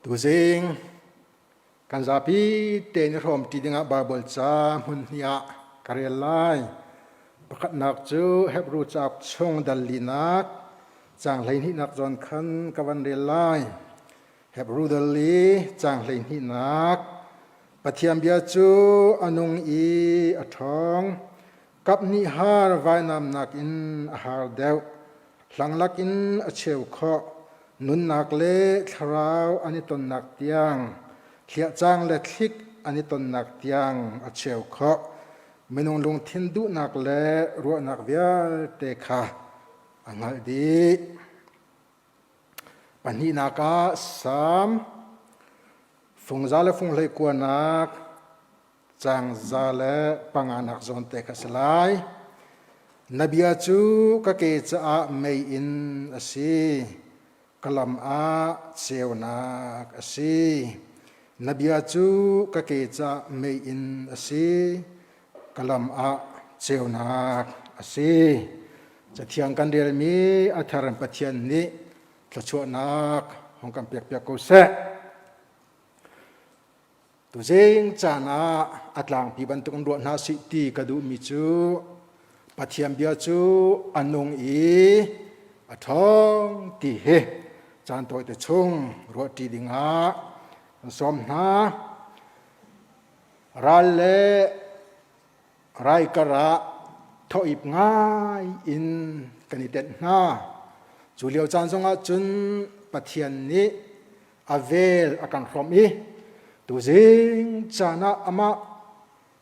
tu zing kan Zarhpi ten rom ti dinga Bible cha mun nia karelai pakat nak chu hebru chak chung dalinak chang lein hi nak zon khan kawan relai hebru dali chang lein hi nak pathiam bia chu anung i athong kap ni har vai nam nak in har deu hlang lak in a cheu kho nun nak le tharau ani ton nak tiang khia chang le thlik ani ton nak tiang a cheu kho menung lung thin du nak le ru nak vial te kha angal di pani naka sam phung za le phung le kwa nak chang za le panganak zon te kha salai nabia chu ka ke cha mei in asi kalam a cheunak asi nabia chu ka ke cha mei in asi kalam a cheunak asi chathiang kan rel mi atharan pathian ni thlachuanak hong kam pek pek ko se tu zing chana atlang pi ban tung ro na si ti kadu mi chu pathiam bia chu anung i athong ti he chan toi te chung ro ti dinga som na ralle rai kara thoip ngai in kanitet na chuliao chan zonga chun pathian ni avel akan khom i tu zing chana ama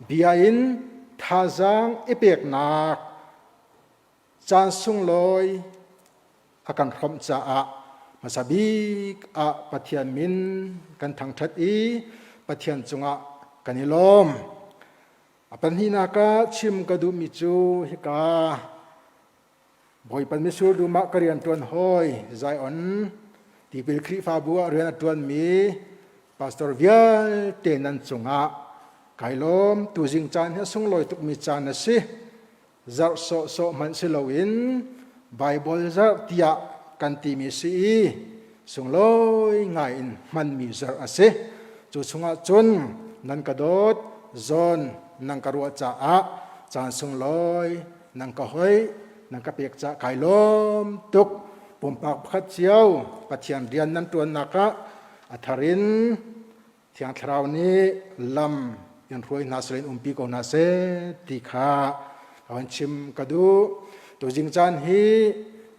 biain thazang ipek nak chan sung loi akan khom cha a masabik a pathian min kan thang that i pathian chunga kanilom apan hina ka chim ka du mi chu hika boy pan mi sur du ma karian tuan hoi zai on ti pil khri fa bua rian tuan mi pastor vial tenan chunga kailom tu jing chan ha sung loi tuk mi chan na si zar so man si loin bible zar tia kan ti mi si sung loi ngai in man mi zar ase chu chunga chun nan ka dot zon nang karua cha a chan sung loi nang ka hoi nang ka pek cha kailom tuk pumpak khat chiao pathian rian nan tuan naka atharin thiang thrau ni lam yan roi nasrin umpi ko na se tikha awan chim kadu to jing chan hi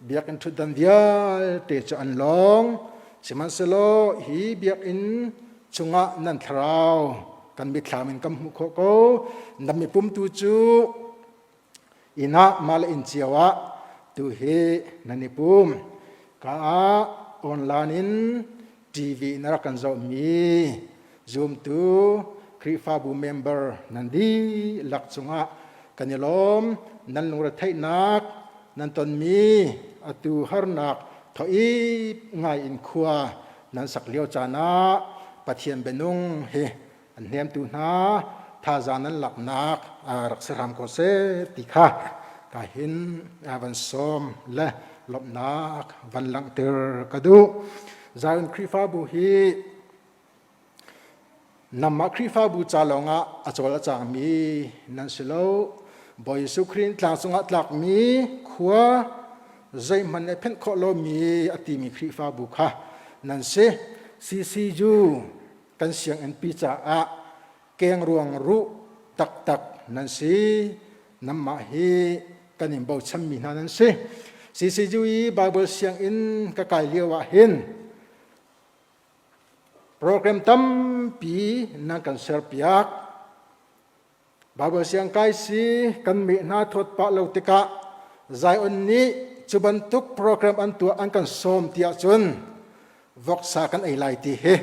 biak in thudan vial te cha an long siman selo hi biak in chunga nan thrau kan mi thlamin kam hu kho ko nami pum tu chu ina mal in chiawa tu he nani pum ka online in tv nara kan zo mi zoom tu krifa bu member nandi lak chunga kanilom nan lungra thai nak nan ton mi atu harnak thoi ngai in khua nan sak leo chana pathian benung he an hem tu na tha zanan lak nak rak saram ko se tikha ka hin avan som le lop nak van lang ter kadu zaun krifa bu hi namma krifa bu chalonga achola chang mi nan silo boy sukrin tlang sunga tlak mi khua zai man ne phen kho lo mi ati mi krifa bu kha nan se ccu kan siang en pi cha a keng ruang ru tak tak nan si namma hi kanim bo cham mi nan se ccu i bible siang in ka kai lewa hin program tam pi na kan ser piak bible siang kai si kan mi na thot pa lo tika zai on ni chuban tuk program an tu an kan som tia chun vok sa kan ai lai ti he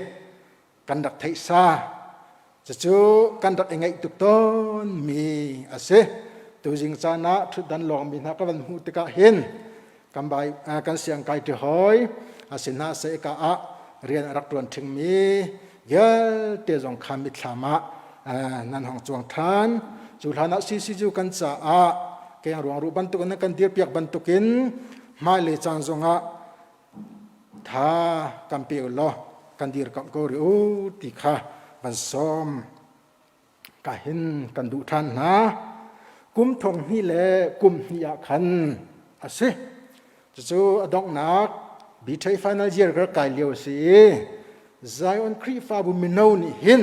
kan dak thai sa chu kan dak engai tuk ton mi ase tu jing chana thu dan long mi na ka van hu tika hen kan bai kan siang kai ti hoi asina se ka a rian rak tuan thing mi yal te jong kham mi thlama nan hong chuang than chu hlana si ju kan cha a ke ruang ru ban tu kan kan dir piak ban tukin mai le chang zonga tha kam pe lo กันดีรกับก็ริโอติค่ะวันซ้อมกะเห็นกันดูท่านนะกุมทงนี่แหละกุมนี่อยากขันอาศัยจู่ๆดอกนักบิดให้ฟันนัลเจียร์ก็กายเลี้ยวสิใจอันครีฟ้าบุมินเอานี่เห็น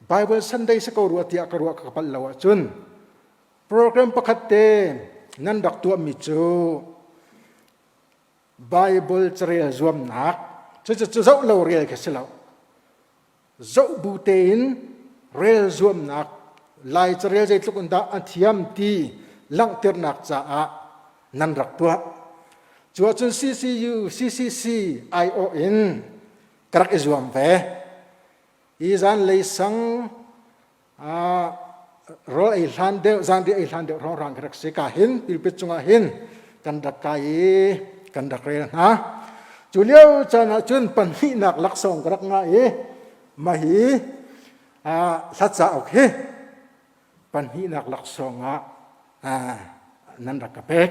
ไบเบิลซันเดย์สกอรัวที่อักรัวกับปัลลาวจุนโปรแกรมประคัตเตนั่นดักตัวมิจูไบเบิลจะเรียนรวมนักจะเจ้าเราเรียนแค่สิเราเจ้าบูเตนเรียนรวมนักลายจะเรียนใจทุกคนได้อันเทียมที่ลังเติร์นักจะนั่นดักตัวจวบจน CCU CCC ION กระไรรวมไปอีจันเลยสังรอไอลันเดอจันดีไอลันเดอร้องรังกระไรกาหินปิลปิจงาหินกันดักไกกันดักเรนะจุเลียวจันจุนปันหินักลักษณะกระไรมาหีสัจจะโอเคปันหินักลักษณะนั่นดักกระเปก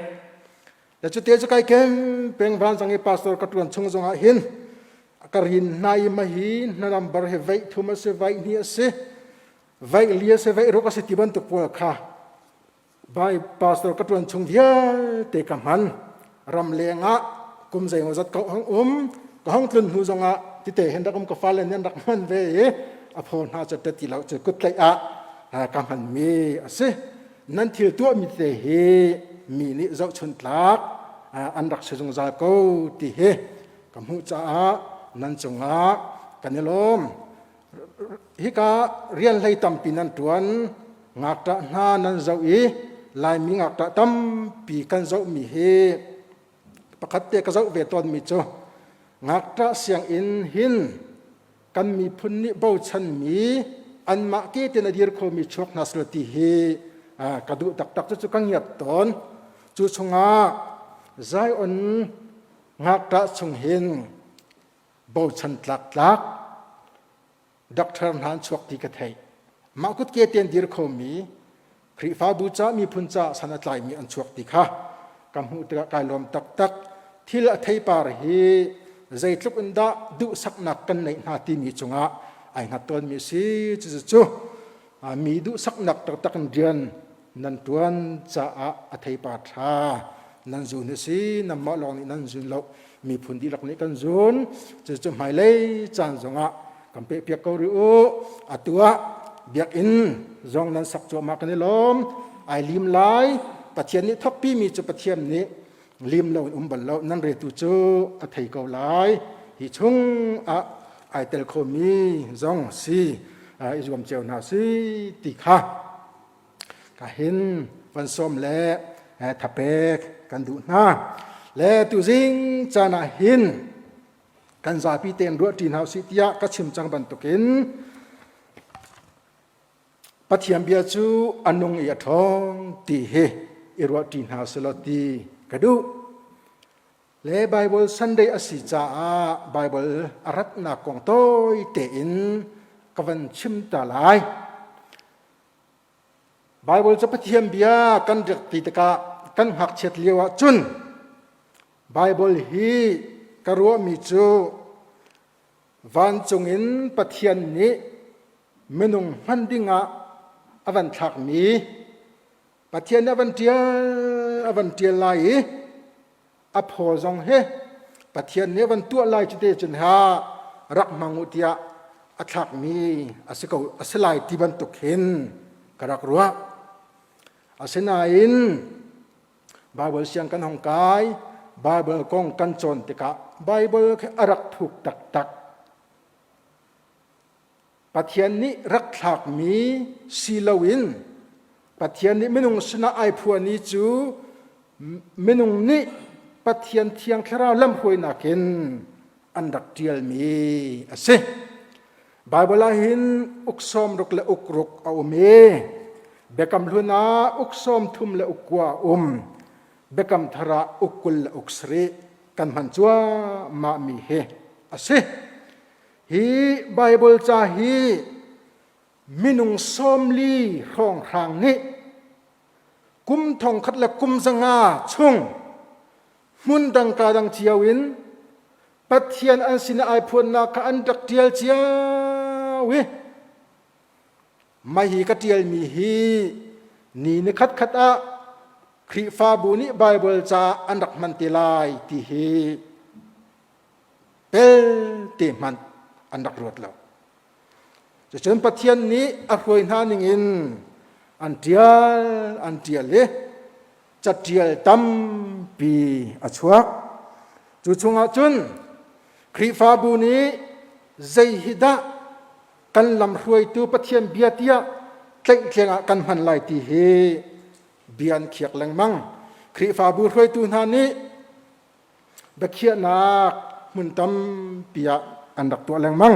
แต่จุดเดียวจะไกลเก่งเป็นวันสังเกตพาสตอร์กระตุ้นชงจงหินกระหินนายมาหีนั่นลำบากเหตุทุมาเสวนี่เสไว้เลี้ยเสไว้รู้ก็สิที่บันตุกพวกข้าใบพาสตอร์กระตุ้นชงเดียเตะกับมันรำเลียงกุมใจหัวจัดก็ห้องก็ห้องทุนหูจงที่เตะเห็นดักก็ฟ้าเล่นยันดักมันเว้ยอภรน่าจะติดเราจะกุดเลยกับมันมีสินั่นที่ตัวมีเตะมีนิจชนทักอันดักเสจงจากกูที่เฮกับหูจ้านั่นจงกันนี่ลมฮิกาเรียนเลยตั้มปีนันตวนงักตะนานันเจ้าอีลายมีงักตะตั้มปีกันเจ้ามีเฮประคัตเตกเจ้าเวตอนมีจ้งักตะเสียงอินหินกันมีพุนนิเบาชันมีอันมาเกตินาดีร์โคมีชวกนัสลติเฮกระดูตักจะกังยับตอนจูชงใจอันงักตะชงเห็นเบาชันลักดักทร์หันชวกที่กระเทยมากุดเกตินดีร์โคมีคริฟ้าบูชามีพุนจ่าสนัดไหลมีอันชวกที่ข้ากำหูตะกายลมตักที่ละเทยปาร์ฮีใจทุกอันดาดูสักนักกันในนาทีมีจงไอหัดตอนมีสิจู่มีดูสักนักตักเดียนนันตวนจะเทยปาร์ธานันจูนสินันมาลองนี่นันจูนเรามีพุนดีหลักนี้กันจูนจู่หมายเลยจานจงกำเปียกเขาหรือตัวเบียกอินจงนั้นสักจัวมากันนี่ล้มไอลิมไลปัจเจียนนี้ทับปีมีจุปัจเจียนนี้ลิมเราบัลเรานั่นเรตุจูอัฐิเกาไลฮิชงไอเตลโคมีจงสีอิจวมเจ้านาสีติค่ะก็เห็นวันส้มและทับเปกกันดูหน้าและตุจิงจานาหินกันซาพีเตนรัวจีนเฮาสิทยาก็ชิมจังบันตุกินปัทยมเบียจูอันนงเอียทองตีเฮอิรัวจีนเฮาสลอตีกระดูและไบเบิลซันเดย์อสิจ้าไบเบิลอารัตนากงโตยเตอินกวันชิมตาลายไบเบิลจะปัทยมเบียกันจักติตกะกันหักเฉดเลียวจุนไบเบิลฮีกรัวมิจูวันจงอินปัทยันนี้เมนุงฮันดิงะอวันทักมีปัทยันอวันเทียลายอภอจงเฮปัทยันนี้วันตัวลายจุดเดจุนหารักมังอุตยาอัทักมีอาศัยเขาอาศัยลายที่บรรทุกเห็นกระรักรัวอาศัยนาอินบาเบิลเสียงกันห้องกายบาเบิลกงกันจนติกะไบเบิลแค่อรักถูกตักปัทยันนี้รักทักมีซีลวินปัทยันนี้ไม่นุ่งสนาไอพวนี้จูไม่นุ่งนี้ปัทยันเทียงคราลำหวยนักเห็นอันดักเดียลมีอาศัยไบเบิลหินอุกซอมรุกและอุกรุกเอาเมเบกำลุนาอุกซอมทุมและอุกวาเบกำทระอุกุลและอุกสรีกันมันจัวมามีเฮอาศัยฮีไบเบิลจาฮีมินุงซอมลีร้องทางนี้กุมทองคัดและกุมสง่าชงมุนดังกาดังเจียวิน ปัทยันอันสินไอพวนนักอันดักเดียลเจียวไม่ฮีกเดียลมีฮีนี่นคัดคัดอะคริฟาบุนีไบเบิลจะอันดักมันติลายที่ฮีเปลติมันอันดักรวดแล้วจะเชิญปัทยันนี้อักรวยนานิงินอันเดียลเลยจัดเดียลตั้มปีอชัวจุดชงอาจุนคริฟาบุนีใจฮิดะกันลำรวยตัวปัทยันเบียตียเก่งเก่งกันหันไหลที่เฮเบียนเขียกแรงมั่งคริฟาบุรวยตัวนี้เบกเขียนักมุนตั้มปีอันดักตัวแรงมั่ง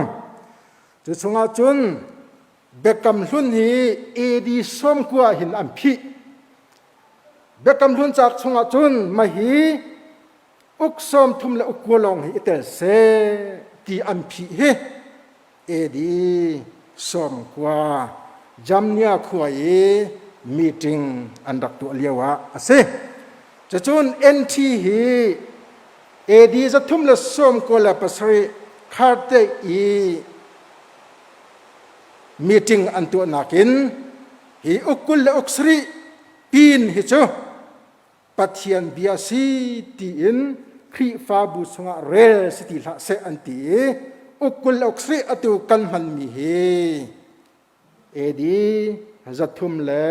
จุดชงอาจุนเบกกำลุนฮีเอดีส้มกว่าหินอัมพีเบกกำลุนจากชงอาจุนมาฮีอุกส้มทุ่มและอุกวัวลงฮีเตลเซตีอัมพีเฮเอดีส้มกว่าจำเนียขวายมีติ้งอันดักตัวเลียวะเซจะจุนเอ็นทีฮีเอดีจะทุ่มและส้มกว่าและปัสริคาร์เตอีมีติ้งอันตัวนักินฮีอุกุลและอุกสรีปีนฮิจูปัทยันเบียซีตีอินคริฟาบุสงะเรสติละเซอันตีอุกุลและอุกสรีอตุกันมันมีเฮเอดีจัตุมและ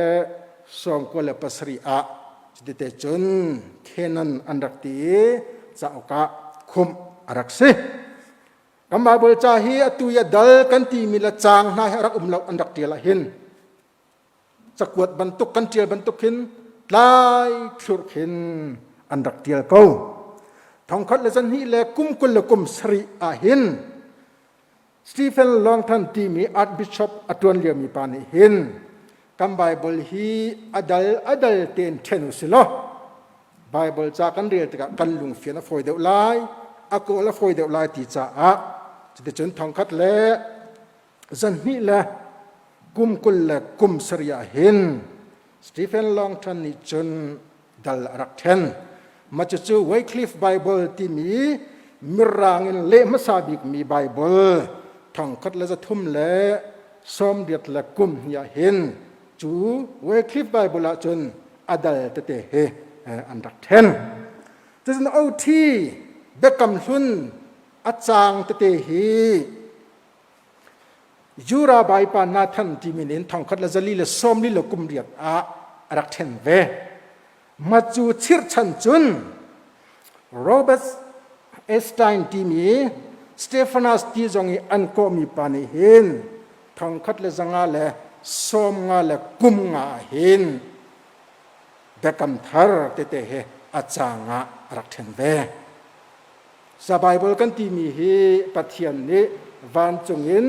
สองกุลและปัสริอาจิตเตจุนเขนันอันดักตีจะอุกะคุมอารักเซกำบาบลจาฮีอตุยดัลกันตีมิละจางนายรักเราอันดักเดียละหินสกวดบรรทุกกันเดียบรรทุกหินลายชุดหินอันดักเดียลเขาทองคัดและจันฮีและกุมกุลและกุมสรีอาหินสตีเฟนลองทันตีมีอาร์บิชอปอัตวนเลียมีปานิหินกำไบเบิลฮีอดัลเตนเทนุสิโลไบเบิลจากกันเรียกกันลุงเฟียนฟอยเดวไลอากูละฟอยเดวไลตีจ้าจะจนทองคัดและจันฮีและกุมกุลและกุมสรีอาหินสตีเฟนลองทันนิจนดัลรักเทนมาจะจูไวคลิฟไบเบิลที่มีมิรางินเละมัสาบิกมีไบเบิลทองคัดและจะทุ่มและซ้อมเดียดและกุมยาเห็นจูไวคลิฟไบเบิลจนอดัลเตเตเฮอันดักเทนจะเป็นเอาที่เบกกำสุนอาจางเตเตเฮยูราไบปานาทันที่มีนินทองคัดและจะลีและซ้อมลีและกุมเดียดอารักเทนเวมาจูชิรชันจุนโรเบิร์ตเอสไตน์ที่มีสเตฟานัสที่จงอันก็มีปานิเห็นทองคัดและจังอาและซ้อมงาและกุมงาเห็นเบกำทาร์เตเตเฮอาจางารักเทนเวสบายบอลกันที่มีเฮปัทยันนี้วันจงอิน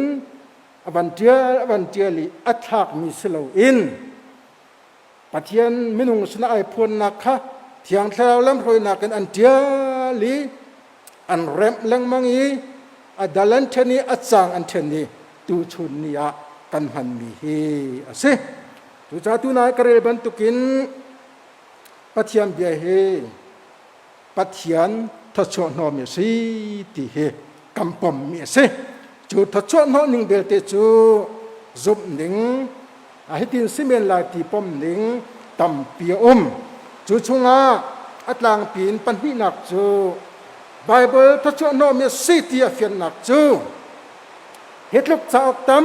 วันเดียลีอัตลักมีสโลอินปัทยันมินุงสนาไอพวนนักค่ะเที่ยงเช้าล้ำรวยนักกันอันเดียลีอันเร็มแรงมังอีอัดดันเทนีอัดจางอันเทนีตูชุนนียกันหันมีเฮสิตูจ้าตูนายกระเรบันตุกินปัทยันเบียเฮปัทยันทัชโนมีสิติเฮกัมปมมีสิจูทัชโนนิงเบลเตจูจุบนิงอาทิตย์สิเมนลาตีปมนิงตัมปีจูชงอาอัตลางปีนปันหินักจูไบเบิลทัชโนมีสิติอาฟิยนนักจูเหตุลุกจากตัม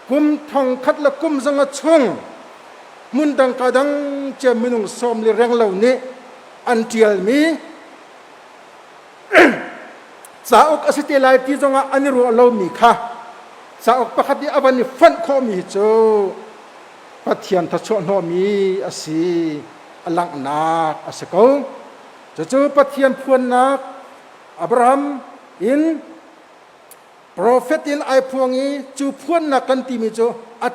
กุมทองคัดละกุมสังชงมุนดังกาดังเจมินุงสมลิเรงเหล่านี้อันเทียลมีสาวกอสิเตลายที่จงอันนี้รู้เรามีค่ะสาวกประคัดที่อบันนี้ฟันข้อมีจูปัทยันทัชโนมีอสีอลังนักอสกูจะจูปัทยันพวนนักอับราฮัมอินโปรเฟตอินไอพวงนี้จูพวนนักกันที่มีจูอั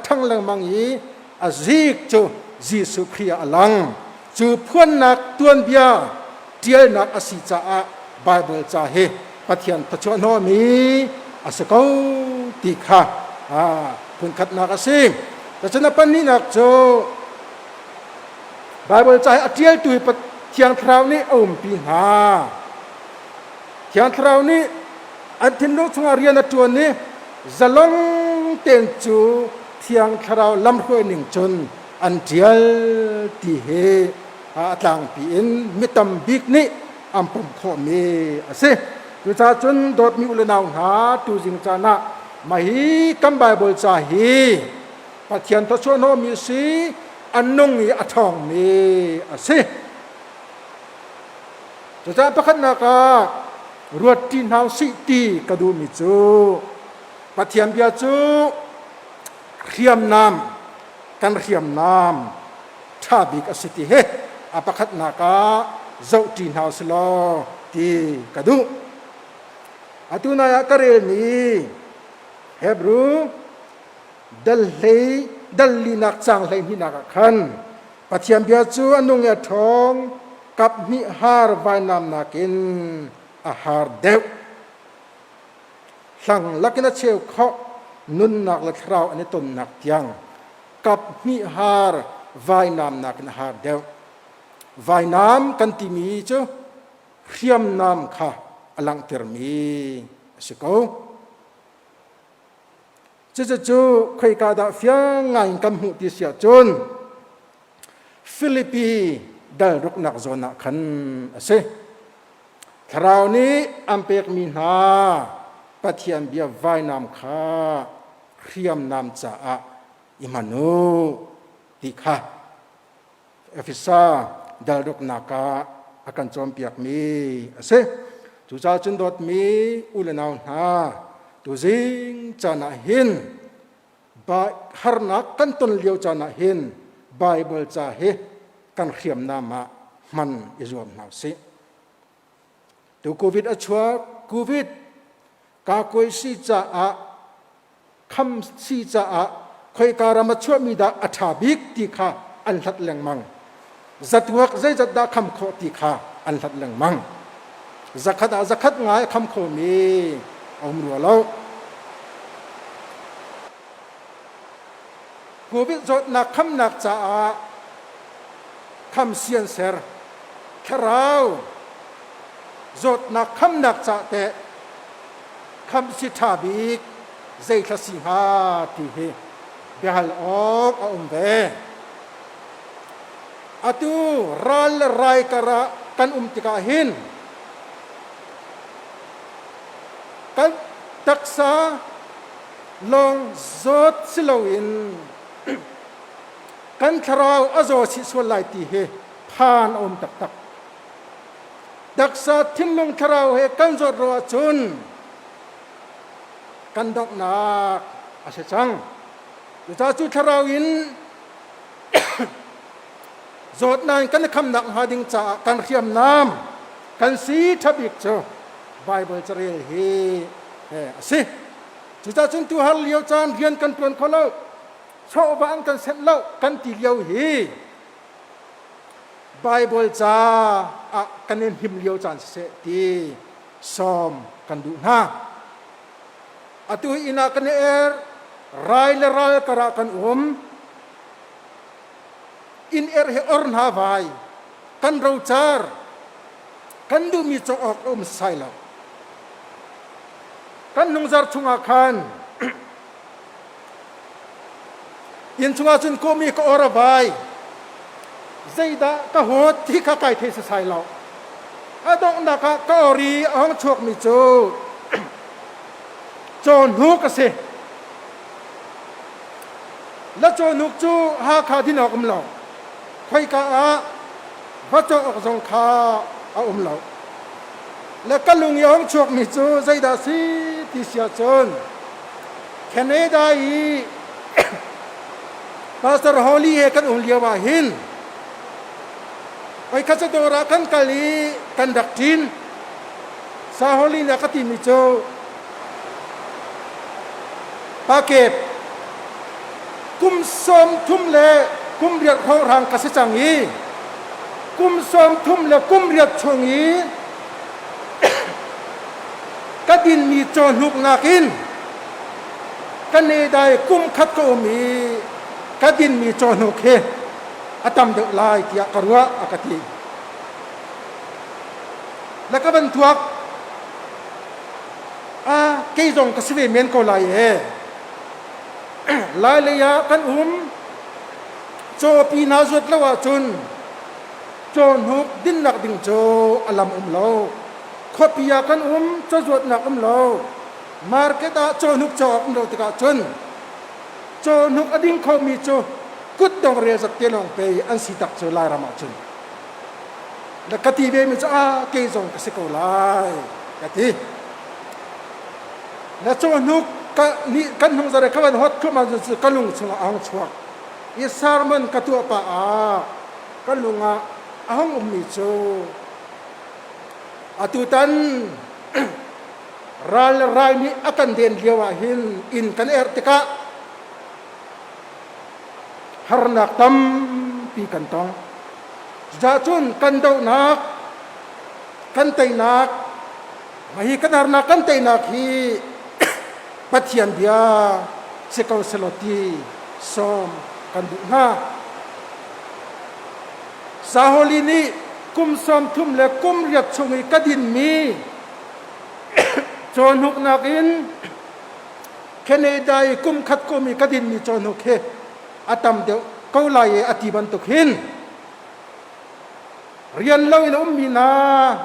ทังลังมังยีอาซิกจูยิสุครีอลังจูพวนนักตัวนเบียเดียนักอสิจ้าไบเบิลจ้าเฮปัทยันทัชโนมีอสกูติค่ะพุนขัดนักอสิแต่ฉะนั้นปันนี้นักโจไบเบิลใจอเทียลตุยปะเทียงคราวนี้อมปีหา เทียนคราวนี้อันทินลูกชงเรียนตัวนี้จะลงเต็นจูเทียงคราวลำห้วยหนึ่งจนอันเดียลที่เฮต่างปีนมิตรบิกนี้อันปุ่มโคมีสิดูจ่าจนโดดมีอุลนาวหาตูจิงจานะมาฮีกัมไบเบิลจ่าฮีปะเทียนทศโนมีสีอันนุ่งมีอัทองมีสิดูจ่าประคันนักรวดที่นาวสิตีกระดูมิจูปะเทียนเบียจูเขียมน้ำกันเขียมน้ำท่าบิกสิติเฮอประคันนักเจ้าที่นาวสโลตีกระดูอัตุนายกเรนีเฮบรูดัลลีนักจังเลยนี่นักขันปะเทียมเบียจูอนุงเอทองกับนิฮาร์ไวนามนักินอาหารเดวสั่งลักนัดเชลเขานุนนักละคราวอันนี้ต้นนักยังกับนิฮาร์ไวนามนักอาหารเดวไวนามกันติมีจูเขียมนามค่ะอลังเทอร์มีสิโก้จู่ๆใครกาดาเฟียงไงกันหูที่เสียจนฟิลิปปีได้รุกนักโซนักขันสิคราวนี้อัมเปกมีนาปะเทียนเบียไว้นำข้าเขียมนำจ่าอิมานูติค่ะเอฟิซาได้รุกนักอาการโจมเปียกมีสิจุจ่าจุนดดมีอุลนาวนาตุซิงจานะหินบายฮาร์นักกันต้นเลียวจานะหินไบเบิลจ่าเฮกันเขียมนามามันอิจวมนาวสิตัวโควิดชัวโควิดกาโกยซีจ่าคำซีจ่าคอยการมาช่วยมีดาอัฐาบิกติค่ะอันทัดแรงมังจัดวักใจจัดดาคำโคติค่ะอันทัดแรงมังzakat ngai kham kho mi omru lo covid zot na kham nak cha a kham sian ser kharau zot na kham nak cha te kham si tha bi zai tha si ha ti he behal ok a ve atu ral rai kara kan tika hinกันตักษาลงจดสิลวินกันคราวอโจสิสวลไลตีเฮพานอมตักตักษาทิ้งลงคราวเฮกันจดรัวจุนกันดอกนักอาเซจังจะจ้าจุคราวินจดนานกันคำนักหาดิงจ่ากันเขียมน้ำกันสีทับิกเจอไบเบิลจะเรียนเฮสิจุดจ้าจุนตัวฮัลเลียวจานเรียนกันตัวเขาเล่าชอบบ้านกันเสร็จแล้วกันตีเลียวเฮไบเบิลจ้ากันเน้นหิมเลียวจานเสร็จตีซ้อมกันดูนะตัวอินากันรายละรายกระกันอินเฮอร์นฮาวายกันเราจาร์กันดูมีจอกใส่แล้วกันนุ่งจาร์ชุงอาคารยินชุงอาจุนก็มีก็อระบายใจดาก็หัวที่ข้าไก่เทสใส่แล้วดอกนักก็อรีอ่างชวกมีโจโจนุกสิและโจนุกจูหาขาที่นอกอมเหล่าใครก็พระเจ้าออกสงขาเอาอมเหล่าแล้วก็ลุงยองชวกมิจูใจดาสีที่เสียจนแค่นี้ได้พาสตอร์ฮอลลี่กันอุ่นเลียวว่าหินไปข้าจะโดรากันกะลีกันดักจินซาฮอลลี่นักติมิจูปาเก็บกุมสมทุ่มเล่กุมเรียดของรางกษัตริย์จังอีกุมสมทุ่มเล่กุมเรียดชงอีกดินมีโจนุกนากินกันเนได้กุมขัดก็มีกดินมีโจนุกเฮอตัมเดลายที่กรัวอากติแล้วก็บรรทุก ke zong ka sive men ko lai he lai le ya kan cho pi na zot lawa chun cho nuk din nak ding cho alam lo khopia kan cho zot nak lo market a cho nuk cho lo tika chun cho nuk ading kho mi cho kut dong re zat telong pe an si tak cho lai rama chun la kati be mi cha ke zong ka se ko lai kati la cho nuk ka ni kan hong zare ka ban hot khu ma zu kalung chunga ang chuak i sarman ka tu pa a kalunga ahong mi cho atutan ral rai ni akan den lewa hin in kan ertika harnak tam pi kan tong ja chun kan do nak kan tai nak mahi kan harnak kan tai nak hi pathian bia sekau seloti som kan du na saholini kum som thum le kum riat chungi kadin mi chon huk nakin Canada kum khat ko mi kadin mi chon huk he atam de ko lai atiban to khin rian lo in mi na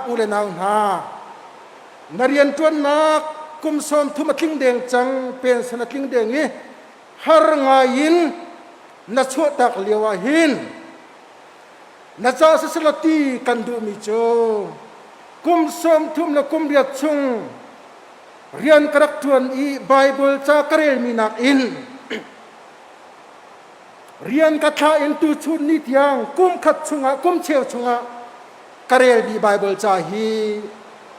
ule na na narian tuan nak kum som thum atling deng chang pen san atling deng ni har ngain na chu tak lewa hin na cha sa seloti kan du mi cho kum som thum na kum riat chung rian karak tuan i bible cha karel mi nak in rian katha in tu chun ni tiang kum khat chunga kum cheu chunga karel bi bible cha hi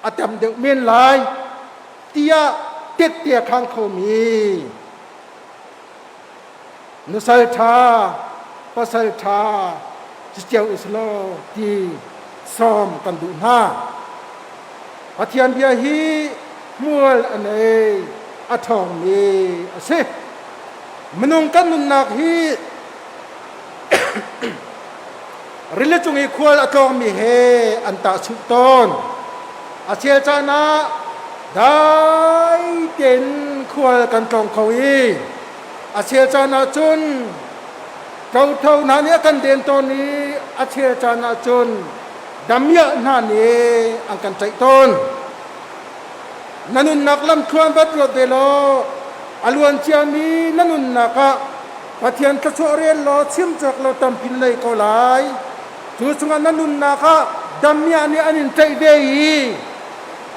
atam de men lai tia tet tia khang kho mi nusal tha pasal tha chiao islo ti som kan du na pathian bia hi mual ane athong mi ase menung kan nun nak hi rile chung i khwal athong mi he anta chu ton achel chana dai ten khwal kan tong khawi achel chana chun kau thau na ni kan den ton ni achel chana chun damya na ni ang kan chai ton nanun naklam thuan bat ro belo alwan chiami nanun naka pathian ka chorel lo chim chak lo tam pin lei ko lai chu chunga nanun naka damya ni anin chai dei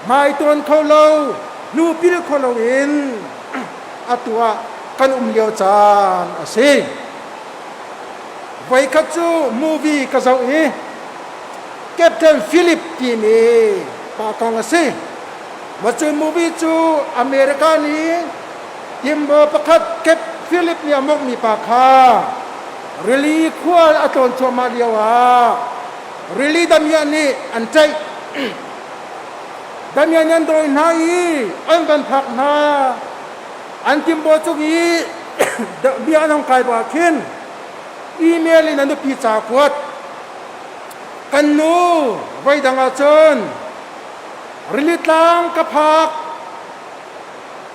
mai ton kho lo nu pil kho lo in atua kan liao chan ase vai kha chu movie ka zau e Captain Philip ti mi pa kong ase mà chơi movie chú America ni timbo pakat Cap Philip ni amok mi pakha really cool aton choma liawa really damya ni antai damya nyan doi nai an ban phak na an timbo chu gi bia nong kai ba khin email in anu pi cha kwat kan nu vai danga chon rilit lang kapak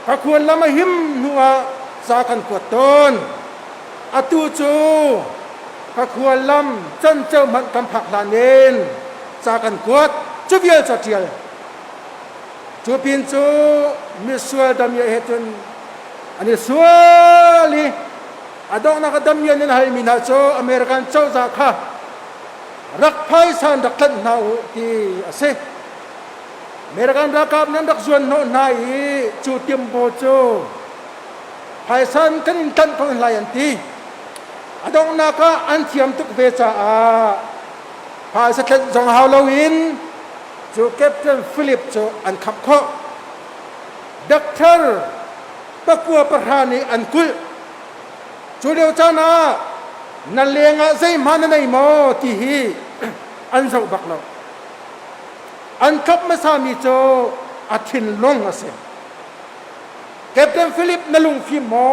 kakuan lama him nuwa sa kan kuaton atu chu kakuan lam chan chau man kampak lanen sa kan kuat chu bial cha tial chu pin chu miswa dam ye hetun ani suali adong na kadam yan ni hal mina chu American chau Zakha rak phai san dak than nau ti ase American rakap nan dak zuan no nai chu timbo chu phai san kan in tan ko layan ti adong na ka an thiam tuk ve cha a phai sa tlet jong halloween chu Captain Philip chu an khap kho doctor pakua parhani an kul chu leo cha na na lenga zai man nei mo ti hi an zau bak lo an kap ma sa mi cho athin long ase Captain Philip na lung fi mo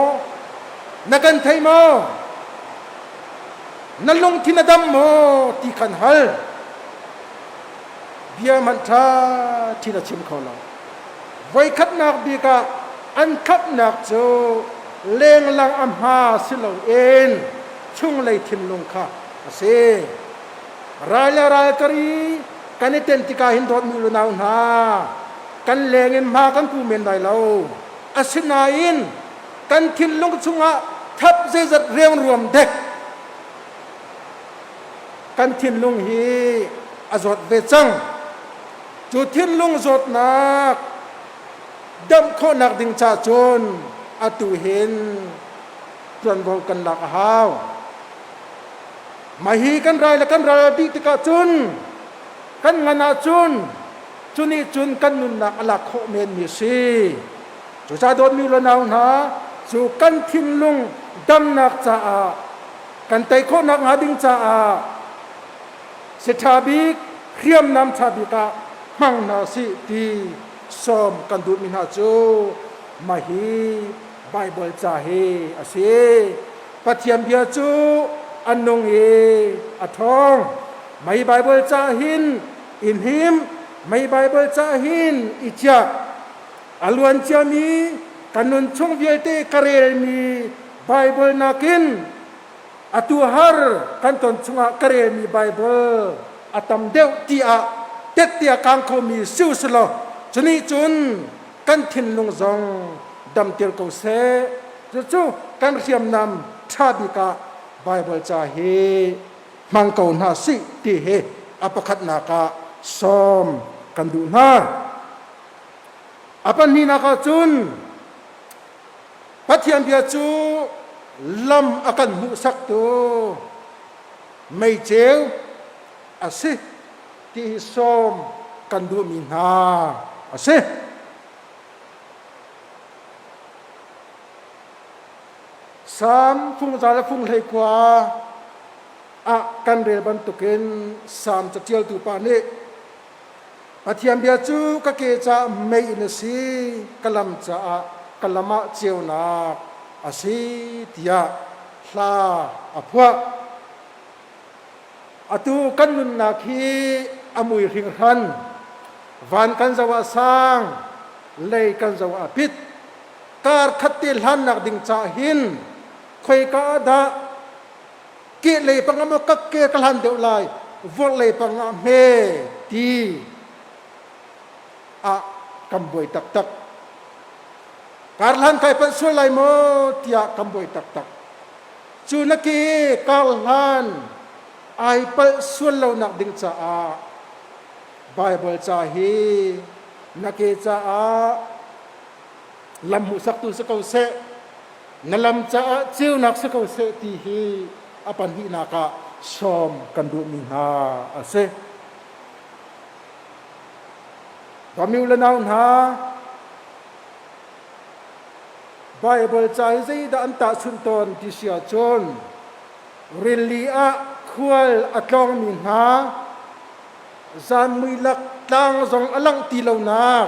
na kan thai mo na lung thinadam mo ti kan hal bia man tha thina chim kho lo vai khat nak bi ka อันขับหนักโจเลงลังอัมฮาสิลเอ็นช่วงเลยทิมลงค่ะเสรายละรายกรีกันเต็นติกาหินดอดมิลนาวนากันเลงเงินมากันผู้เมนได้เราอาศินาอินกันทิมลงช่วงะทับเจจัดเรียงรวมเด็กกันทิมลงฮีอาจดเวจังจุดทิมลงจดนักดำโคนักดิ่งชาจนอาตุเห็นจนบอกกันหลักหาวมาฮีกันไรและกันไรดิติกาจุนกันงานาจุนจุนีจุนกันนุนนักหลักโคเมนมีซีจุชาโดนมิลนาวนาจูกันทิมลุงดำนักจ้ากันไตโคนักหาดิ่งจ้าเสถาบิกเขียมนำชาบิกะมังนาสิตีสมกันดูมินาจูมาฮีไบเบิลจาเฮอาเซปัทยมเบียจูอันนงเออัทองไม่ไบเบิลจาหินอินหิมไม่ไบเบิลจาหินอิจักอลวนจามีกันนุนชงเบียเตกเรลมีไบเบิลนักินอตุฮาร์กันตนชงกเรลมีไบเบิลอตัมเดวตีอาเตตียกังโคมีซิวสโลจุนีจุนกันทินลงซองดำเตียกเสจู่กันเรียมนำชาบิกาไบเบิลจาเฮมังกรนาสิติเฮอปคัดนากาสอมกันดูนาอปันนีนากาจุนปัทยมเบียจูลำอากันมุสักตัวไม่เจ้าอาศิที่สอมกันดูมินาอาศิสามฟุงจาและฟุงเลยกว่ากันเรียบันตุกินสามจะเที่ยวตูปานิปัทยมเบียจูก็เกจะไม่อินสีกลัมจะกลัมเจียวนาอาศิติยาลาอภวะอตุกันนุนนาคีอมุยริงรันวันกันจะว่าสร้างเลยกันจะว่าพิษการขัดติลหันนักดิ่งจ่าหินคอยกาดากิเลยปังมกักเกกลันเดียวไลวอเลยปังเมตีกำบวยตักตักการลันใครเป็นส่วนไรโมที่กำบวยตักตักจูนักกีการลันไอเป็นส่วนเรานักดิ่งจ่าไบเบิลจ่าฮีนักกีจ่าลำมุสักตุสกาวเสนลำจ่าจิวนักสกาวเสตีฮีอปันหินากาสอมกันดูมินาอาเซตามิวลนาวนาไบเบิลจ่าฮีได้อันตาสุนทรที่เสียจนริลลีอาควลอัตลองมินาจานมือลักตังจงอลังตีเหล่านัก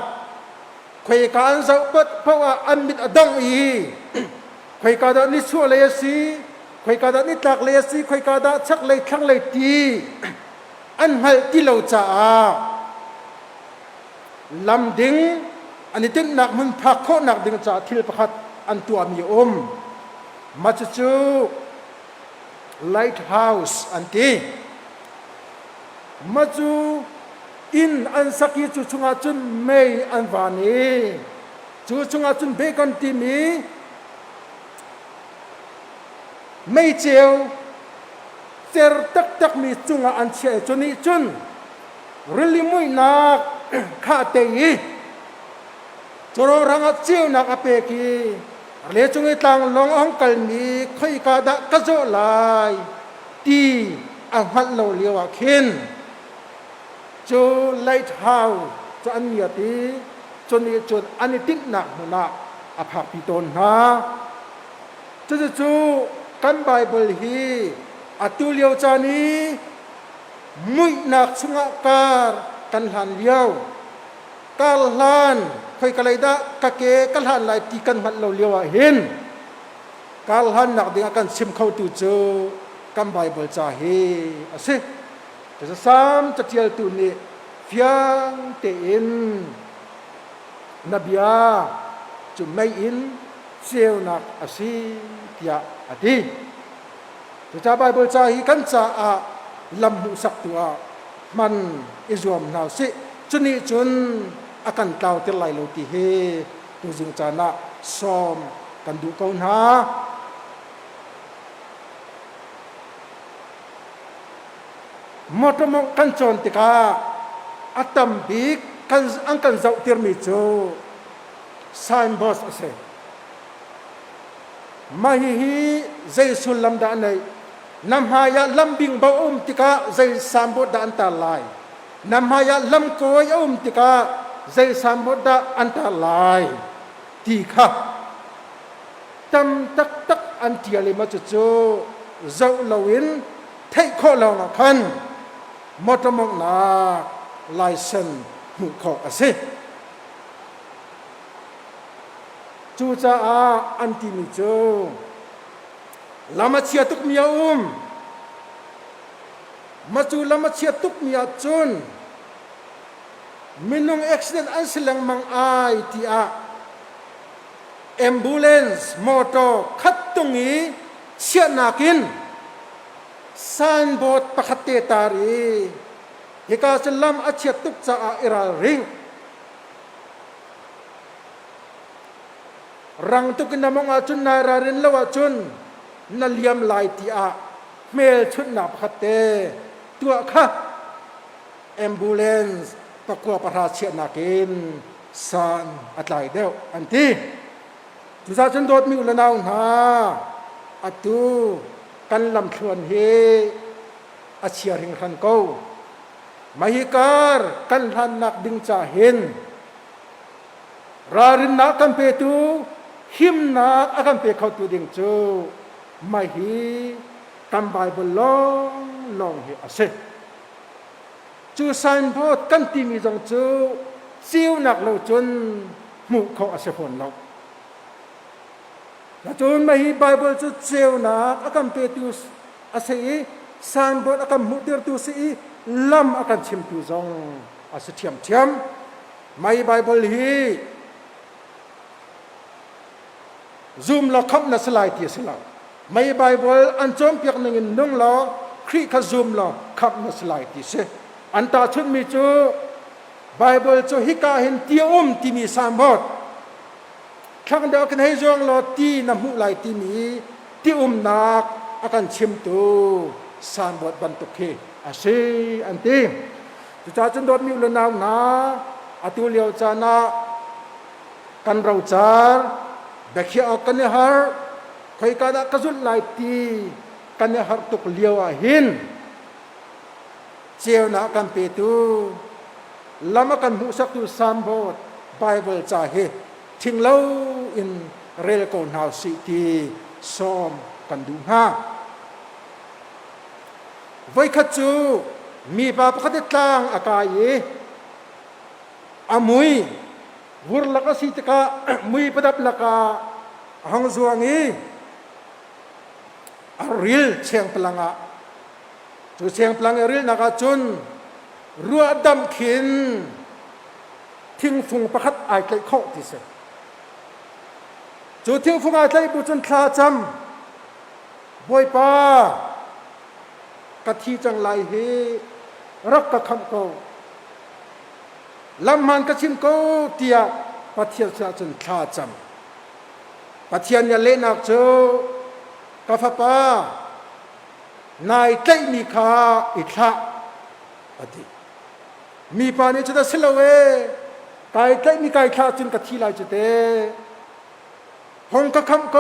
ใครการจะปัดเพราะว่าอันมิดอดังอีใครการนิสัวเลยสิใครการนิตักเลยสิใครการชักเลยทั้งเลยตีอันให้ตีเหล่าจ่าลำดิ่งอันนี้ติดหนักมันพักโคหนักดิ่งจ่าทิลประคัดอันตัวมีมาจู่ไลท์เฮาส์อันที่มาจู่อินอันสักยี่จู่ชงอาจุนไม่อันวานีจู่ชงอาจุนเบกันที่มีไม่เจียวเจอตักมีจุงอันเชี่ยจุนี้จุนริลิมุยนักข้าเตยจุรรังเจียวนักอเปกีเลจุงตังลงอังกัลมีค่อยกาดะกะโจลายตีอังหัดเราเลียวขินจูไลท์เฮาส์จะอันนี้ตีจนนี้จนอันนี้ติดหนักมุนักอภักปิตนนะจู่กันไบเบิลฮีอัตุเลียวจานีมุยนักสงการกันหันเลียวกัลหันค่อยกะเลยดะกะเกกัลหันไลตีกันหันเราเลียวเห็นกัลหันนักดิ่งกันซิมเข้าตูจูกันไบเบิลจาฮีอาศิจะซ้ำจะเที่ยวตัวนี้เฟียงเต็นนบียา จุไม่อินเซียวนักอาศิเตียอดีจะจะไบเบิลใจกันจะลำหูสักตัวมันอิจวมนาสิจุนี้จุนอาการเก่าที่ไหลโลติเฮตุจึงจะน่ะซ้อมกันดูเขาหน้ามดมองกันจนติกาอัตมบิกกันอังกันเจ้าเติร์มิจูไซน์บอสเสมาฮีใจสุลลำดานในนำหายาลำบิงบ่าวติกาใจสามบดอันตรายนำหายาลำโกยติกาใจสามบดอันตรายที่ข้าตำตักอันที่อะไรมาจู่เจ้าลาวินเทข้อเราหนักขันมดมองนาลายเส้นหุกขออาศัยจูจ้าอันที่มีจูลามาเชียตุกมีอามาจูลามาเชียตุกมีอาจุนมินุงเอ็กซิเดนต์อันสิลังมังไอที่ambulance motor ขัดตรงนี้เชียนักินสันบดปะขัดเตตารีเฮกาจะลำอาเชียตุกจะอิราริงรังตุกินนามงอาจุนนายรารินละวะจุนนัลยมลายตีเมลชุนนับขัดเตตัวข้า ambulance ตะกัวประราเชียนักินสันอัดไหลเดียวอันที่จุดฉันโดดมีอุลนาวหาอัตุกันลำชวนเฮอาเชียริงขันเก้ามาฮิการกันทันนักดึงจ่าเห็นรารินนักกันเปตูหิมนักอากันเปเขาตัวดึงจูมาฮิกันไบเบิลลองเฮอาเซจูสันพอดกันตีมีจงจูซิวนักเราจนหมู่เขาอาเซฟอนเราแล้วจนมาฮีไบเบิลจะเจ้านักอาการเปตุสอาศัยสันบดอาการมุดเดือดตุสีลำอาการชิมตุจงอาศัยเทียมมาฮีไบเบิลฮีซูมเราขับนัสไลด์ที่สิเรามาฮีไบเบิลอันจอมเพียงหนึ่งนุ่งเราครีขซูมเราขับนัสไลด์ที่สิอันตาชุนมีจูไบเบิลจูฮิกาเห็นเตียที่มีสันบดข้างเดียวกันให้จงรอตีน้ำหูไหลตีมีที่นักอาการชิมตูสานบดบรรทุกเฮอาศัยอันที่จุดจันโดดมีอุลนาวนาอตุเลียวจานะกันเราจารเบกเขียวกันเนฮาร์ใครกันกระสุนไหลตีกันเนฮาร์ตุกเลียวหินเจียวนักกันเปตูลำกันหูสักตูสานบดไบเบิลจ่าเฮทิ้งเล่าอินเรลโกนฮาวสิตีซ้อมกันดูฮะไว้ขัดจูมีปาปขัดตางอากาศอามุยวุรลักสิตกะมุยประดับลักหังจวงีอาริลเชียงพลังะจูเชียงพลังอาริลนักจุนรัวดำขินทิ้งฟุงประคัดไอไกลข้อที่เสจูทิ้งฟุงไอไกลบุจนคลาจำบวยป้ากะทีจังไรเฮรักกะคำโกลำมันกะชิมโกเตียปะเทียนจนคลาจำปะเทียนยาเล่นักโจกะฟะป้านายใจมีคาอิทะอดีมีปานิจุดสิลเวกายใจมีกายคลาจนกะทีลายจุดเตหงกะคำโก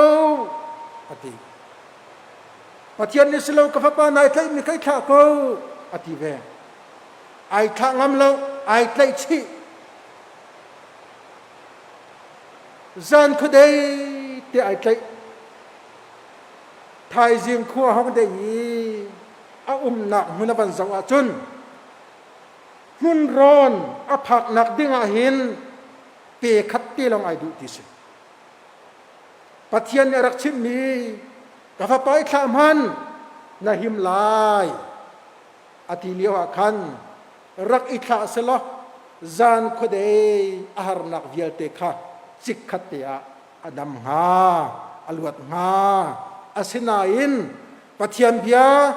อดีปะเทียนนิสโลกะฟะปานายใจมีกายคลาโกอดีเวไอคลางำโลไอใจชีจันคุเดยเตไอใจไทยจิงขัวห้องเดียอาหนักมุนบันสังอาจุนมุนร้อนอาผักหนักดิ่งอาหินเปขัดตีลงไอดูติสิปะเทียนรักชิมมีกาฟะไปขามหันนาหิมลายอธิเลียวขันรักอิทาสละจานคุเดยอาหารนักเวียลเตคะจิกขัดเตีย adam nga aluat nga asinain pathian bia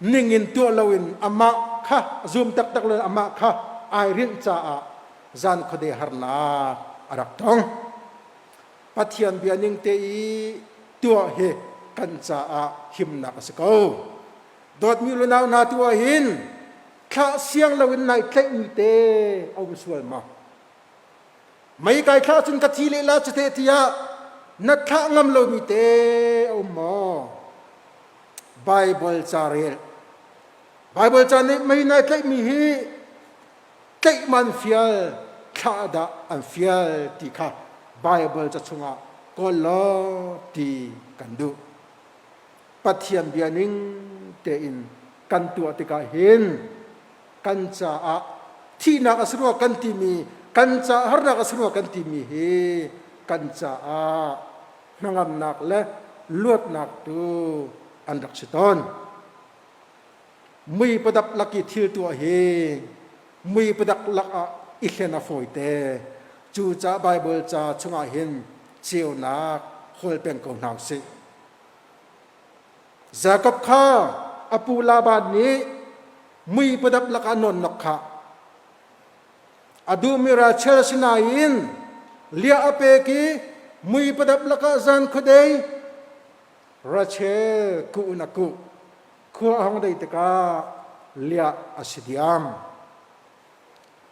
ningin tu lawin ama kha zoom tak tak le ama kha ai rin cha a zan khode harna arak tong pathian bia ning te i tua he kan cha a himna asako dot mi lo na tua hin kha siang lawin nai tlek mi te au sual ma mai kai kha chun ka thi le la chate tia na kha ngam lo mi te au mo bible charel bible chan ni mai nai tlek mi hi tlek man fial kha da an fial ti kha bible cha chunga ko lo ti kan du pathian bia ning te in kan tu ti ka hin kan cha a thi na ka sru kan ti mi kan cha har na ka sru kan ti mi he kan cha a nangam nak le luat nak tu an rak chiton mui padap laki thil tu he mui padak lak a ihlena foite chu cha bible cha chunga hin chiu nak hol pen ko nau si zakap kha apu laban ni mui padap lak anon nok kha adu mira chel sinain lia ape ki mui padap lak zan khodei rache ku naku khu hong dei taka lia asidiam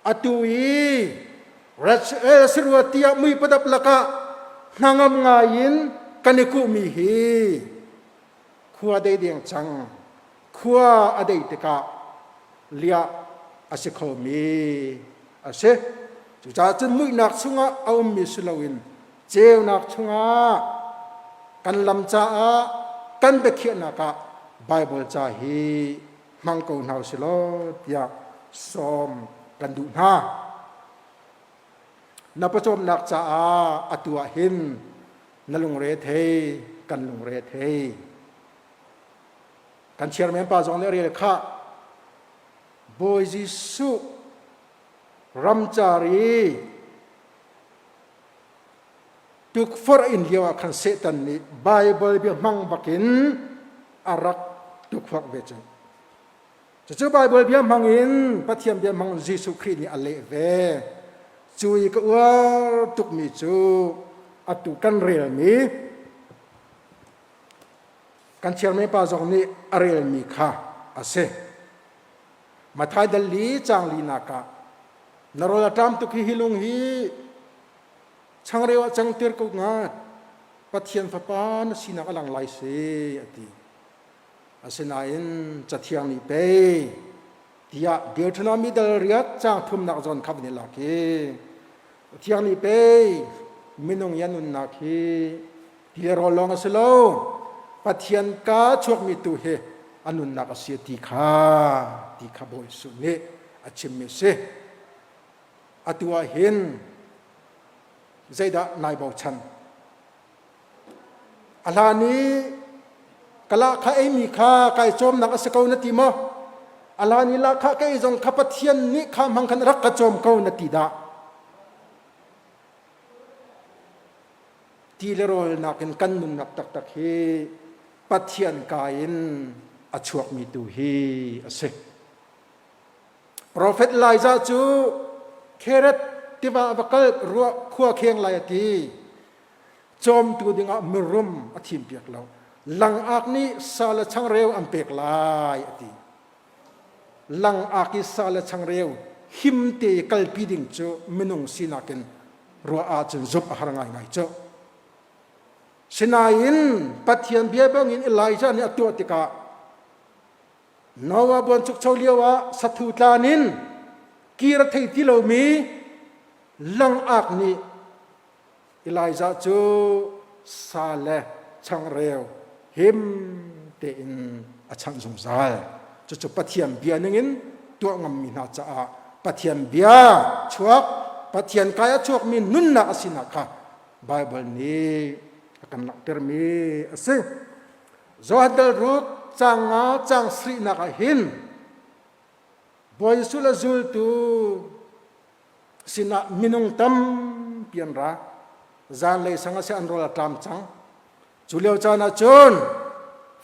atui rache sirwatia mui padap laka nangam ngain kaniku mi hi khua dei ding chang khua adei taka lia asikhomi ase chu cha chen mui nak chunga aum mi sulawin cheu nak chunga kan lam cha a kan be khia na ka bible cha hi mang ko nau silo tia som kan du na na pachom nak cha a atua hin nalung re the kan lung re the kan chairman pa jong le re kha boy jisu ramchari tuk for in liwa kan setan ni bible bi mang bakin arak tuk phak ve chu chu bible bi mang in pathiam bi mang jisu christ ni ale ve chui ka wa tuk mi chu atu kan rel mi kan chairman pa jong ni arel mi kha ase mathai dal li chang li na ka narola tam tu ki hilung hi changrewa changtir ko nga pathian fapan sina alang lai se ati asinain chathiang ni pe dia deuteronomy dal riat chang thum nak zon khab ni la ke thiang ni pe minung yanun na ki dia rolong aslo pathian ka chok mi tu he anun nak asia ti kha boy su ne achim me se atua hin zaida nai bau chan alani kala kha ei mi kha kai chom nak asakau na ti mo alani la kha kai jong khapathian ni kha mang khan rak ka chom kau na ti da ti le rol nakin kan nun nak tak tak he pathian kain achuak mi tu hi ase prophet Elijah chu kheret tiba bakal ruwa khua kheng lai ti chom tu dinga mirum athim piak lo lang ak ni sala chang reu am pek lai ati lang aki sala chang reu him te kal pi ding chu minung sinaken ruwa a chen zup har ngai ngai chu sinain pathian bia bang in Elijah ni atu tika nawa bon chuk choliwa sathu tlanin kira thei ti lo mi lang ak ni Elijah chu sale chang reu him te in a chang zung zal chu pathian bia ningin tu ngam mi na cha pathian bia chuak pathian kaya chuak mi nun na asina kha bible ni akan nak termi ase zohadal rut changa chang sri na ka hin boy sula zul tu สินะมินุงตัมเปียนระจานเลยสังเสอันโรลตามจังจุเลียวจานาจน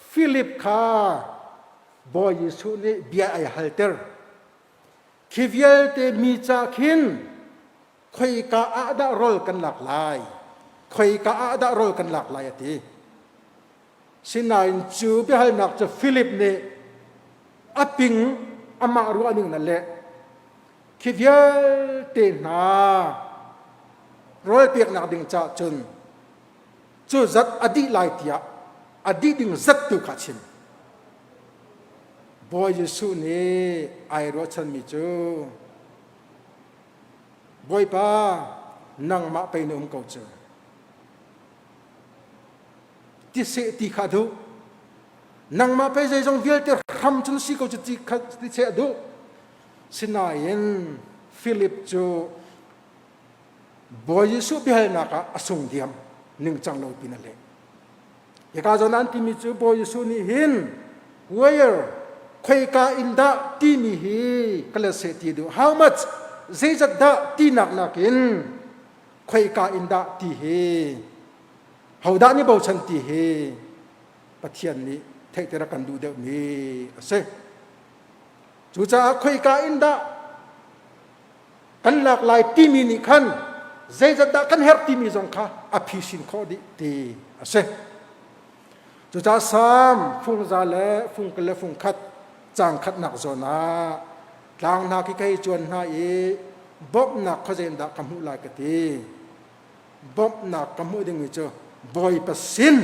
ฟิลิปข้าบอยยิสุนี่เบียไอฮัลเตอร์คิวเยลเตมีจากหินคอยกาอาดะโรลกันหลากหลายคอยกาอาดะโรลกันหลากหลายทีสินายจูเบียฮัลนักจะฟิลิปนี่อปิงอามารัวนึงนั่นแหละคิดเยอะเตนาร้อยเปียกนักดิ่งจ่าจนจู่จัดอดีตลายที่อดีตดิ่งจัดตุขัดชินบอยยิสุนี่ไอรัวชันมิจูบอยป้านั่งมาไปนุ่มเก่าเจอที่เสติขาดูนังมาไปใจจงเวียลเตอร์ทำจนสิเขาจะที่เสดูสินายินฟิลิปจูบอยยิสุเปียนักอสุงเดียมหนึ่งจังโลปีนั่นเลยยากาจนั้นที่มีจูบอยยิสุนี่หินเวียร์คอยกาอินดาที่มีฮีก็เลยเสติดู how much ใจจัดดาที่นักนักินคอยกาอินดาที่ฮีเขาด้านนี้บอกฉันที่ฮีปะเทียนนี้เทคเตระกันดูเดี๋ยวนี้เสจูจ่าคอยกาอินดากันหลากหลายที่มีนิคันใจจัดดากันเฮร์ที่มีสงฆ์อภิสินข้อดีตีเสจูจ่าสามฟุงซาเลฟุงกเลฟุงขัดจางขัดหนักโซนาทางนาคิกให้จวนนาอีบ๊อบหนักเขาจะเห็นดักคำหูลายกตีบ๊อบหนักคำหูดึงมิเจอบอยประสิน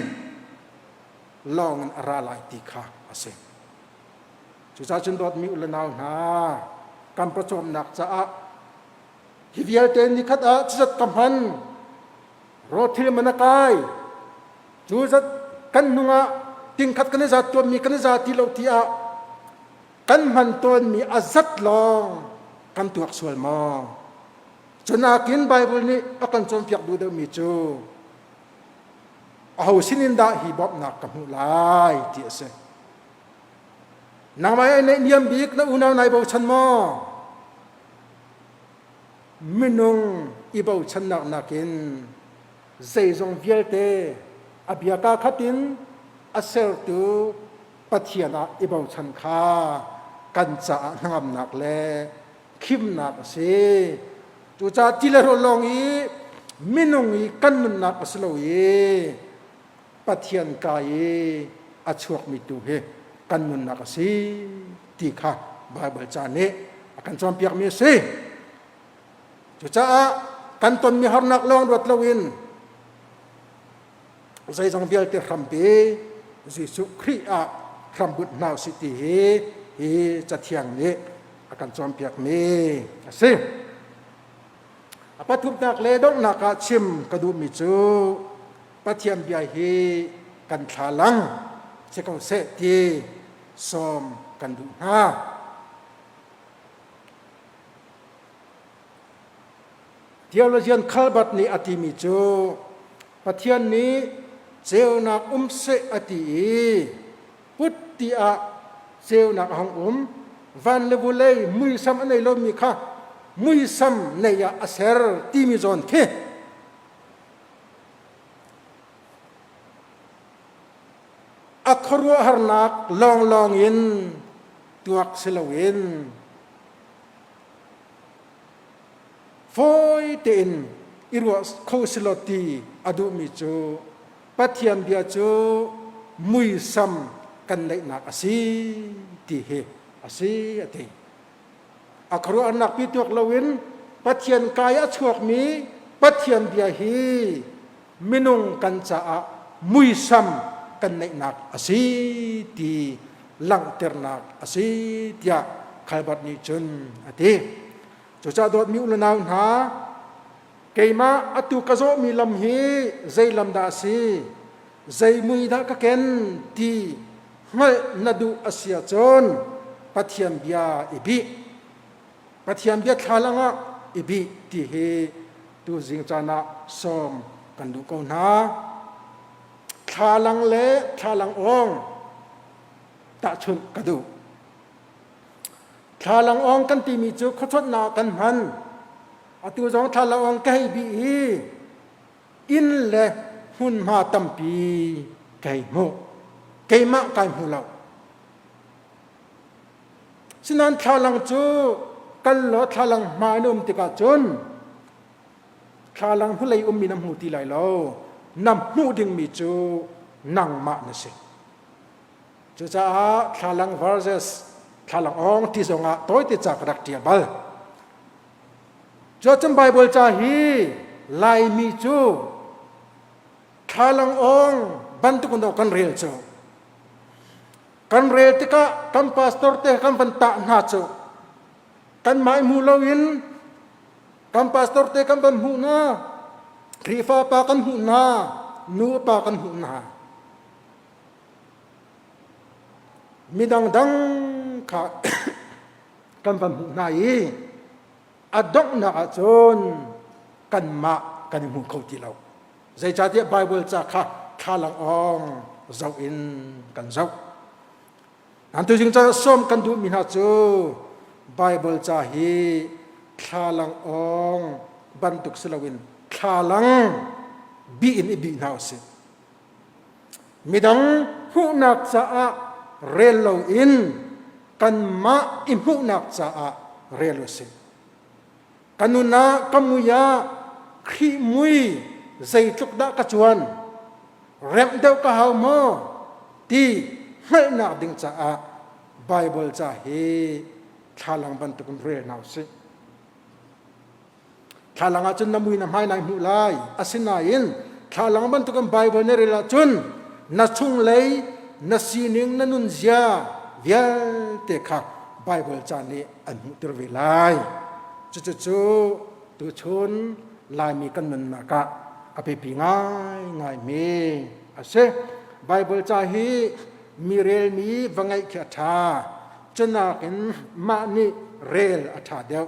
ลองอะไรลายตีขาอาเซจุดจุดดอดมีอุลนาวนาการประชุมหนักจะฮิวิเอลเตนิคัดจัดกำพันโรทิลมันกายจุดกันนุงติงคัดกันจะตัวมีกันจะที่เราที่กันมันตัวมีอาจัดลองกันตัวอักษรมาจนอากินไบเบิลนี้อากันจนเพียกดูเดิมมีจูเอาสินินดาฮิบอบนักกำหูลายที่เสนางไม่ในเนียมบิกนะอุณาวในบ่ชันมอมินุงอีบ่ชันนักนักินใจจงเวียลเตอภิยากาขัดินอาเซลตูปัทยานะอีบ่ชันคากันจะงามนักแลคิมนักเสจูจ่าที่เลรลองอีมินุงอีกันนุนนักสโลอีปัทยันกายอัชวกมิตูเฮกันนุนนักสีตีค่ะบาเบิลจานเนอากันจอมเปียกมีสีจุจ้ากันตนมีฮาร์นักลองรถลวินใจจงเบียลเตรัมเปจิสุครีอารัมบุตนาวสิติเฮจะเที่ยงนี้อากันจอมเปียกมีสีปัทุบนักเลดงนักชิมกระดูมิจูปัทยมเบียฮีกันทาลังเจ้าเสตีสมกันดูฮาเทียวเจียนขัลบัดนี้อติมิจูปัทยมนี้เจ้านักเสอติพุทธิอาเจ้านักหงวันเลบุเลยมุยซ้ำในโลกมีค่ะมุยซ้ำในยาอเซอร์ที่มีจอนเคอัครัวหร์นักลองอินตัวอักษรวินฟอยเตินอิรัวเขาสลตีอดุมิจูปัทยันเบียจูมุยซัมกันในนักอสีตีเฮอสีอติอัครัวหร์นักพิตัวกลวินปัทยันกายชวกมีปัทยันเบียฮีมินุงกันจะมุยซัมกันในนักอาศัยที่หลังเตอร์นักอาศัยที่ขายบัตรนี้จนอาทิจุดจ้าดอดมีอุลนาวหาเกี่ยมาอัตุกะโจมีลำฮีใจลำดาสีใจมุยดากะเกนที่ไม่นัดูอาศัยจนปัทยมเบียอิบิปัทยมเบียทาลังอิบิที่เฮตูจิงจานะสมกันดูกนาทาลังเละทาลังองตะชุนกระดูทาลังองกันตีมีจุขชดนากันหัน อตุจงทาลองไกบีอินเลหุนมาตัมปีไกโมไกมะไกหูเราฉะนั้นทาลังจูกันโลทาลังมานุมติกาจนทาลังผู้เลยมีน้ำหูตีไหลเราน้ำหูดึงมีจูนังมานะสิจูจ้าทาลัง verses ทาลังองที่สงะตัวที่จากรักเดียบลจูจำไบเบิลจ้าฮีไลมีจูทาลังองบันทุกคนเอากันเรียลจูกันเรียลติกะกันพาสตอร์เตะกันพันตะนาจูกันไม้มูลวินกันพาสตอร์เตะกันบันหูนาครีฟ้าปากันหูนานูปากันหูนามีดังข้ากันบันหูนาอีอดอกนาจนกันมากันหูเขาที่เราใจจ่าที่ไบเบิลจะข้าลังองเจ้าอินกันเจ้านั่นตัวจริงจะส้มกันดูมินาจูไบเบิลจะฮีข้าลังองบันทุกสลาวินข้าลังบีอินอีบีนาวสิมีดังหูนักจะเรลโลอินกันมาอิมหูนักจะเรลโลสิกันนุนากัมุยาขีมุยใจจุกดากระจวนเร็บเดวกะฮาวโมที่ไม่นักดึงจะไบเบิลจะเฮทาลังบันตุกุนเรนาวสิทาลังอาจุนน้ำมุยน้ำให้นายมุไลอาศินาอินทาลังบันตุกุนไบเบิลเนริลาจุนนัชุงเลยนัสีนิงนันุนเซียเวียเตค่ะไบเบิลจะนี่อันมุตรวิไลจู่ตัวชนลายมีกันมันนักอภิปิง่ายมีอาเซไบเบิลจะฮีมีเรลมีวังไงขียธาจนนักอินมานี่เรลอัฐาเดียว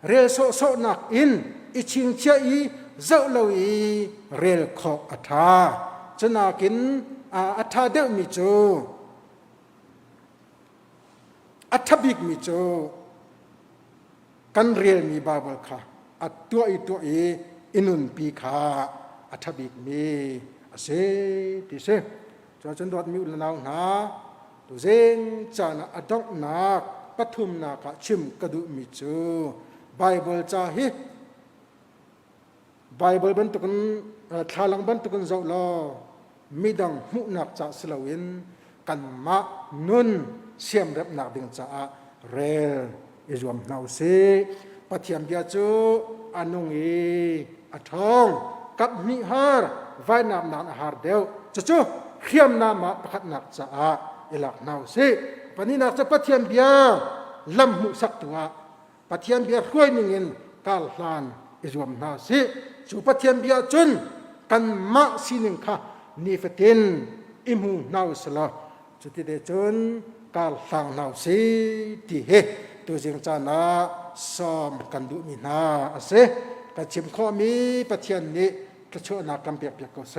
เรลโซนักอินอิชิงเชียอีเจ้าเลวีเรลขออัฐาจนนักอินอัฐาเดียวมีจูอัฐบิกมีจูกันเรียนมีบาบลค่ะอัตตัวอินุนปีค่ะอัฐบิกมีอาเซติเซจนดอดมิวลนาวนาตัวเซงจานะอดอกนักปฐุมนาคะชิมกระดูมิจูไบเบิลจาฮิไบเบิลบันตุกันทาลังบันตุกันเจ้าลอมีดังหุนักจะสลาวินกันมานุนเสียมเร็บนักดึงจะเรลอิจวมนาวเซปะเทียมเบียจูอนุงอีอทองกับนิฮาร์ไว้นามนานอาหารเดียวจู่เขียมนามาประคัดนักจะอิลักนาวเซปนี้นักจะปะเทียมเบียลำหุสักตัวปะเทียมเบียรวยนิงินกาลลานอิจวมนาวเซจู่ปะเทียมเบียจุนกันมาสินิงค่ะนิฟตินอิมูนาวสละจุดที่เดจุนกาลลางนาวเซที่เฮตัวจริงจานะซ้อมกันดูมินาอาเซกระชิมข้อมีปะเทียนนี้กระโชนักกำเปียกก็เซ